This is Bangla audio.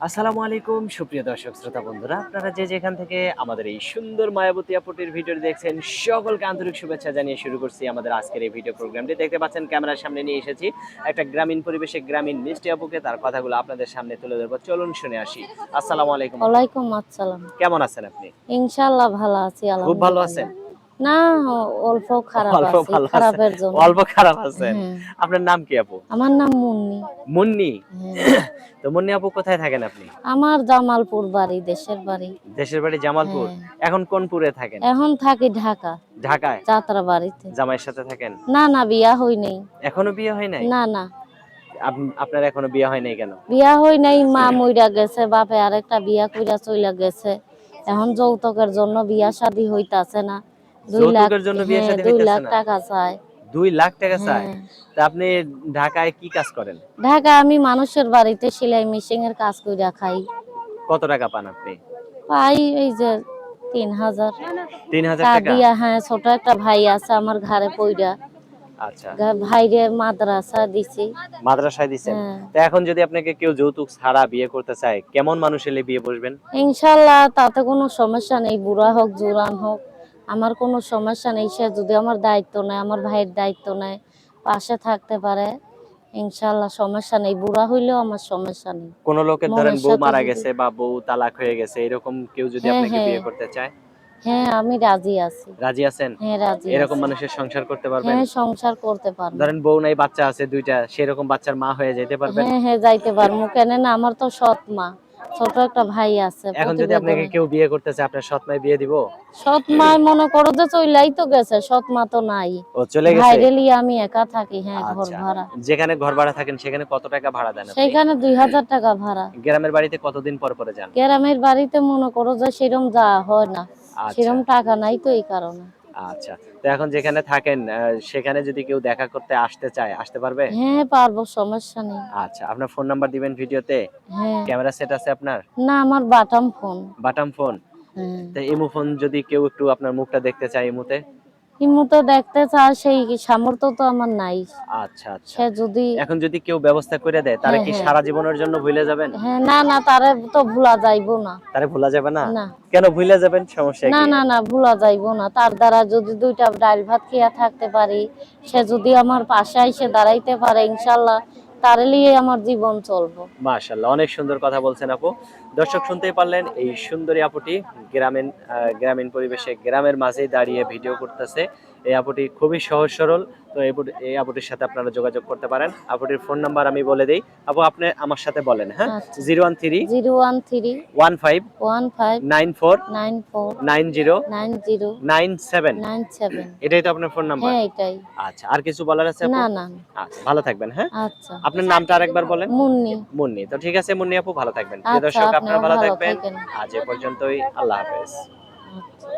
আসসালামু আলাইকুম সুপ্রিয় দর্শক শ্রোতা বন্ধুরা, আপনারা যে যেখান থেকে আমাদের এই সুন্দর মায়াবতী আপুটির ভিডিও দেখছেন সকলকে আন্তরিক শুভেচ্ছা জানিয়ে শুরু করছি আমাদের আজকের এই ভিডিও প্রোগ্রামটি। দেখতে পাচ্ছেন ক্যামেরার সামনে নিয়ে এসেছি একটা গ্রামীণ পরিবেশে গ্রামীণ মিষ্টি আপুকে, তার কথাগুলো আপনাদের সামনে তুলে ধরবো। চলুন শুনে আসি। আসসালামু আলাইকুম আপু। ওয়ালাইকুম আসসালাম। কেমন আছেন আপনি? ইনশাআল্লাহ ভালো আছি খুব ভালো আলহামদুলিল্লাহ। আছেন? না, অল্প খারাপ অল্প আছি, ভালো আছেন, খারাপের জন্য। অল্প খারাপ আছেন। হ্যাঁ, আপনার নাম কি আপু? আমার নাম মুন্নি। মুন্নি। হ্যাঁ, তো মুন্নি আপু কোথায় থাকেন আপনি? আমার জামালপুর বাড়ি, দেশের বাড়ি। দেশের বাড়ি জামালপুর। হ্যাঁ, এখন কোন পুরে থাকেন? এখন থাকি ঢাকা, ঢাকায়। যাত্রা বাড়িতে। জামাইয়ের সাথে থাকেন? না না, বিয়া হই নাই। এখনো বিয়ে হয় নাই? না না, আপনার এখনো বিয়ে হয় নাই কেন? বিয়া হই নাই, মা মইরা গেছে, বাপে আরেকটা বিয়া কইরা চইলা গেছে। এখন যৌতুকের জন্য বিয়া শাদী হইতাছে না। 2 লাখ, যৌতুকের জন্য বিয়ে হ্যাঁ, শাদী 2 হইতেছে লাখ না? টাকা চায়। 2 লাখ টাকা চায়? হ্যাঁ, তা আপনি ঢাকায় কি কাজ করেন? ঢাকায় আমি মানুষের বাড়িতে সেলাই মেশিনের কাজ কইরা খাই। কত টাকা পান আপনি? পাই এই যে 3000 3000 টা টাকা? দিয়া। হ্যাঁ, ছোট একটা ভাই আছে আমার ঘরে পইরা। আচ্ছা। ভাইরে মাদ্রাসা দিছি। মাদ্রাসায় দিছেন? হ্যাঁ, তো এখন যদি আপনাকে কেউ যৌতুক ছাড়া বিয়ে করতে চায়, কেমন মানুষ এলে বিয়ে বসবেন? ইনশাল্লাহ তাতে কোনো সমস্যা নেই, বুড়া হোক জোয়ান হোক, আমার কোনো সমস্যা নেই। সে যদি আমার দায়িত্ব নেয়, আমার ভাইয়ের দায়িত্ব নেয়, পাশে থাকতে পারে, ইনশাল্লাহ সমস্যা নেই। বুড়া হইলেও আমার সমস্যা নেই। কোন লোকের ধরেন মনের বউ সাথে মারা যদি, গেছে বা বউ তালাক হয়ে গেছে, এরকম কেউ যদি হ্যাঁ আপনাকে হ্যাঁ বিয়ে করতে চায়, হ্যাঁ, আমি রাজি আছি। রাজি আছেন? হ্যাঁ, রাজি এরকম আছি। মানুষের সংসার করতে পারবেন? হ্যাঁ, সংসার করতে পারবো। ধরেন বউ নাই, বাচ্চা আছে 2টা, সেরকম বাচ্চার মা হয়ে যেতে পারবেন? হ্যাঁ হ্যাঁ, যাইতে পারবো। কেন না, আমার তো সৎ মা, ছোট একটা ভাই আছে এখন যদি আপনাকে প্রতিবেদনে। কেউ বিয়ে করতে চায়, আপনার সৎ মাই বিয়ে দিব? সৎ মা মনে করো যে চইলাই তো গেছে, সৎ মা তো নাই। ও চলে গেছে? ভাইরে লিয়ে আমি একা থাকি। হ্যাঁ, ঘর আচ্ছা। ভাড়া। যেখানে ঘর ভাড়া থাকেন সেখানে কত টাকা ভাড়া দেন আপনি? সেইখানে 2000 টাকা ভাড়া। গ্রামের বাড়িতে কতদিন পর পরে যান? গ্রামের বাড়িতে মনে করো যে সেরম যাওয়া হয় না, আচ্ছা, সেরম টাকা নাই তো এই কারণে। আচ্ছা। তো এখন যেখানে থাকেন সেখানে যদি কেউ দেখা করতে আসতে চায়, আসতে পারবে? হ্যাঁ, পারবো, সমস্যা নেই। আচ্ছা, আপনার ফোন নাম্বার দিবেন ভিডিওতে? হ্যাঁ, ক্যামেরা সেট আছে আপনার? না আমার বাটাম ফোন। বাটাম ফোন? হ্যাঁ, তো ইমো ফোন যদি কেউ একটু আপনার মুখটা দেখতে চায় ইমোতে? ইমু তো দেখতে চায়, সেই সামর্থ্য তো আমার নাই। আচ্ছা, আচ্ছা। সে যদি, এখন যদি কেউ ব্যবস্থা করে দেয়, তারে হ্যাঁ কি হ্যাঁ সারা জীবনের জন্য ভুলে যাবেন? হ্যাঁ, না না, তারে তো ভুলা যাইবো না। তারে ভোলা যাবে না? না কেন ভুলে যাবেন? সমস্যা না কি? না না, ভুলা যাইবো না। তার দ্বারা যদি 2টা ডাল ভাত খেয়া থাকতে পারি, সে যদি আমার পাশে এসে দাঁড়াইতে পারে, ইনশাল্লাহ তার লিয়ে আমার জীবন চলবো। মাশাআল্লাহ, অনেক সুন্দর কথা বলছেন আপু। দর্শক শুনতেই পারলেন, এই সুন্দরী আপুটি গ্রামীণ পরিবেশে গ্রামের মাঝেই দাঁড়িয়ে ভিডিও করতেছে। এই আপুটি খুবই সহজ সরল। তো এই আপুটির সাথে আপনারা যোগাযোগ করতে পারেন। আপুটির ফোন নাম্বার আমি বলে দেই। আপু আপনি আমার সাথে বলেন, হ্যাঁ? আচ্ছা, 013 013 15 15 94 94 90 90 97। 97। এটাই তো আপনার ফোন নাম্বার? হ্যাঁ, এটাই। আচ্ছা, আর কিছু বলার আছে আপু? না না না। আচ্ছা, ভালো থাকবেন, হ্যাঁ? আচ্ছা, আপনার নামটা আরেকবার বলেন। মুন্নি। মুন্নি। তো ঠিক আছে মুন্নি আপু, ভালো থাকবেন। প্রিয় আচ্ছা, দর্শক, আপনারা আপনিও ভালো ভালো থাকবেন। থাকেন। আজ এ পর্যন্তই। আল্লাহ হাফেজ। আচ্ছা।